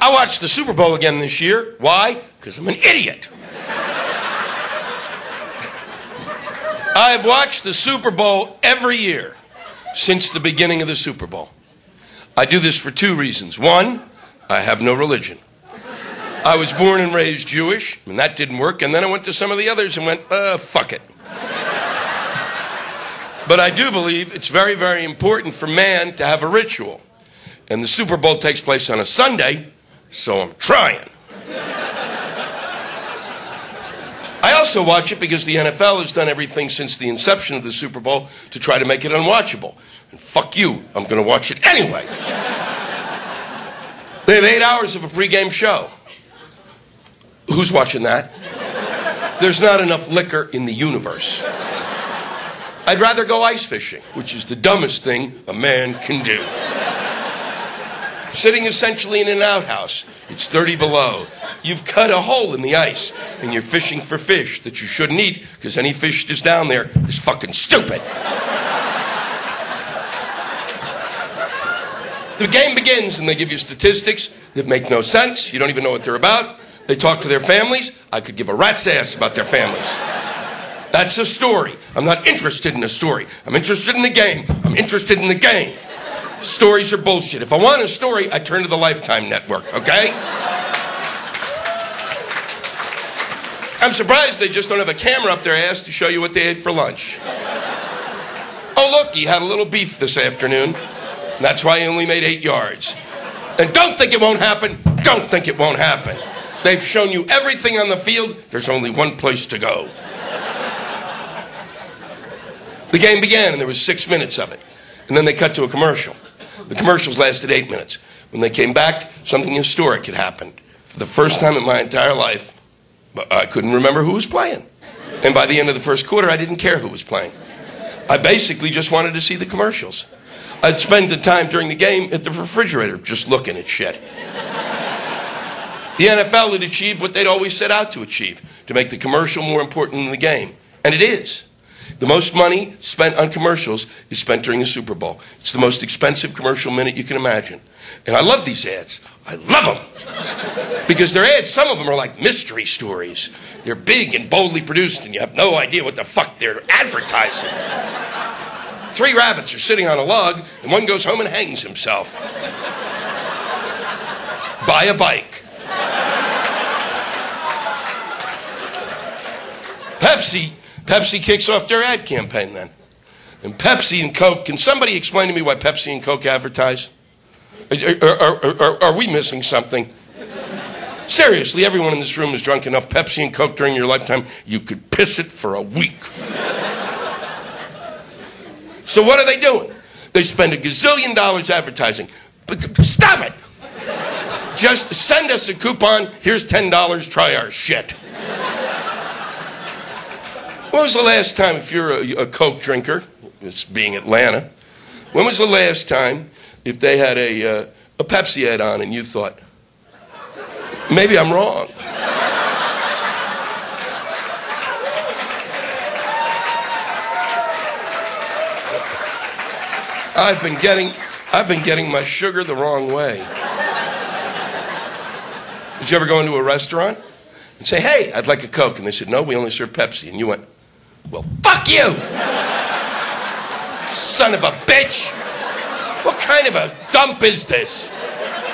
I watched the Super Bowl again this year. Why? Because I'm an idiot. I've watched the Super Bowl every year since the beginning of the Super Bowl. I do this for two reasons. One, I have no religion. I was born and raised Jewish, and that didn't work, and then I went to some of the others and went, fuck it. But I do believe it's very, very important for man to have a ritual. And the Super Bowl takes place on a Sunday, so I'm trying. I also watch it because the NFL has done everything since the inception of the Super Bowl to try to make it unwatchable. And fuck you, I'm going to watch it anyway. They have 8 hours of a pregame show. Who's watching that? There's not enough liquor in the universe. I'd rather go ice fishing, which is the dumbest thing a man can do. Sitting essentially in an outhouse. It's 30 below. You've cut a hole in the ice, and you're fishing for fish that you shouldn't eat, because any fish that's down there is fucking stupid. The game begins, and they give you statistics that make no sense. You don't even know what they're about. They talk to their families. I could give a rat's ass about their families. That's a story. I'm not interested in a story. I'm interested in the game. I'm interested in the game. Stories are bullshit. If I want a story, I turn to the Lifetime Network, okay? I'm surprised they just don't have a camera up their ass to show you what they ate for lunch. Oh, look, he had a little beef this afternoon. And that's why he only made 8 yards. And don't think it won't happen. Don't think it won't happen. They've shown you everything on the field. There's only one place to go. The game began, and there was 6 minutes of it. And then they cut to a commercial. The commercials lasted 8 minutes. When they came back, something historic had happened. For the first time in my entire life, I couldn't remember who was playing. And by the end of the first quarter, I didn't care who was playing. I basically just wanted to see the commercials. I'd spend the time during the game at the refrigerator just looking at shit. The NFL had achieved what they'd always set out to achieve, to make the commercial more important than the game. And it is. The most money spent on commercials is spent during the Super Bowl. It's the most expensive commercial minute you can imagine. And I love these ads. I love them. Because their ads, some of them are like mystery stories. They're big and boldly produced, and you have no idea what the fuck they're advertising. 3 rabbits are sitting on a log, and one goes home and hangs himself. Buy a bike. Pepsi kicks off their ad campaign then. And Pepsi and Coke, can somebody explain to me why Pepsi and Coke advertise? Are we missing something? Seriously, everyone in this room has drunk enough Pepsi and Coke during your lifetime, you could piss it for a week. So what are they doing? They spend $1 gazillion advertising. But stop it! Just send us a coupon, here's $10, try our shit. When was the last time, if you're a Coke drinker, it's being Atlanta, when was the last time if they had a Pepsi ad on and you thought, maybe I'm wrong? I've been getting my sugar the wrong way. Did you ever go into a restaurant and say, hey, I'd like a Coke? And they said, no, we only serve Pepsi. And you went, well, fuck you! Son of a bitch! What kind of a dump is this?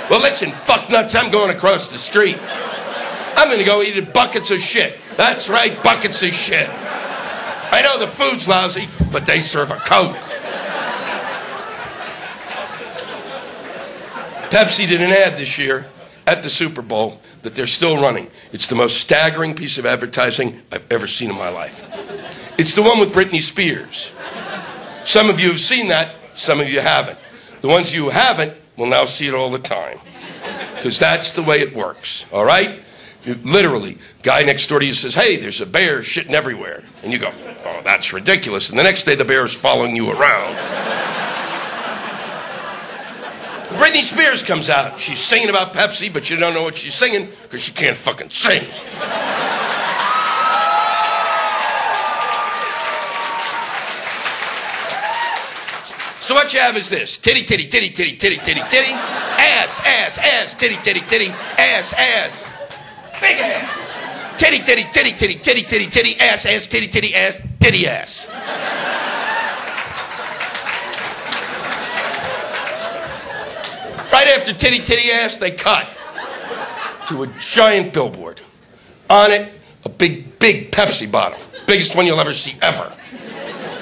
Well, listen, fuck nuts, I'm going across the street. I'm going to go eat at buckets of shit. That's right, buckets of shit. I know the food's lousy, but they serve a Coke. Pepsi did an ad this year at the Super Bowl that they're still running. It's the most staggering piece of advertising I've ever seen in my life. It's the one with Britney Spears. Some of you have seen that, some of you haven't. The ones you haven't will now see it all the time. Because that's the way it works, all right? Literally, guy next door to you says, hey, there's a bear shitting everywhere. And you go, oh, that's ridiculous. And the next day the bear is following you around. Britney Spears comes out. She's singing about Pepsi, but you don't know what she's singing because she can't fucking sing. So what you have is this: titty, titty, titty, titty, titty, titty, titty, ass, ass, ass, titty, titty, titty, ass, ass, big ass, titty, titty, titty, titty, titty, titty, titty, ass, ass, titty, titty, ass, titty, ass. Right after titty, titty, ass, they cut to a giant billboard. On it, a big, big Pepsi bottle. Biggest one you'll ever see, ever.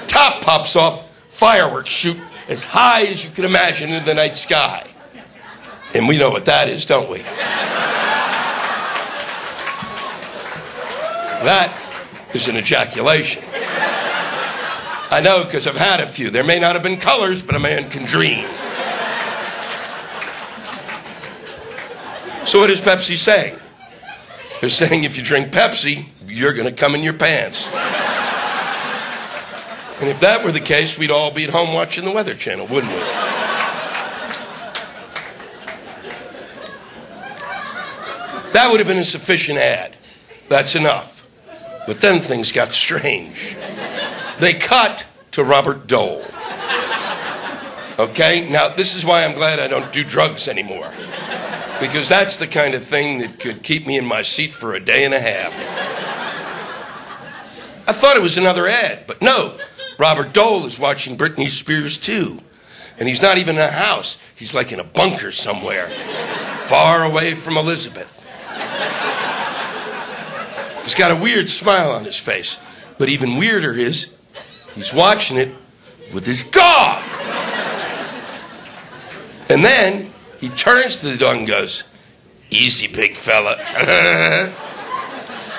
Top pops off, fireworks shoot as high as you can imagine in the night sky. And we know what that is, don't we? That is an ejaculation. I know, because I've had a few. There may not have been colors, but a man can dream. So what is Pepsi saying? They're saying if you drink Pepsi, you're going to come in your pants. And if that were the case, we'd all be at home watching the Weather Channel, wouldn't we? That would have been a sufficient ad. That's enough. But then things got strange. They cut to Robert Dole. Okay? Now, this is why I'm glad I don't do drugs anymore. Because that's the kind of thing that could keep me in my seat for a day and a half. I thought it was another ad, but no. Robert Dole is watching Britney Spears too. And he's not even in a house. He's like in a bunker somewhere, far away from Elizabeth. He's got a weird smile on his face. But even weirder is, he's watching it with his dog. And then he turns to the dog and goes, "Easy, big fella."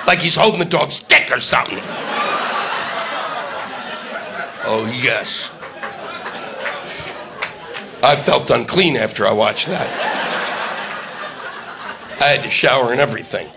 Like he's holding the dog's dick or something. Oh, yes. I felt unclean after I watched that. I had to shower and everything.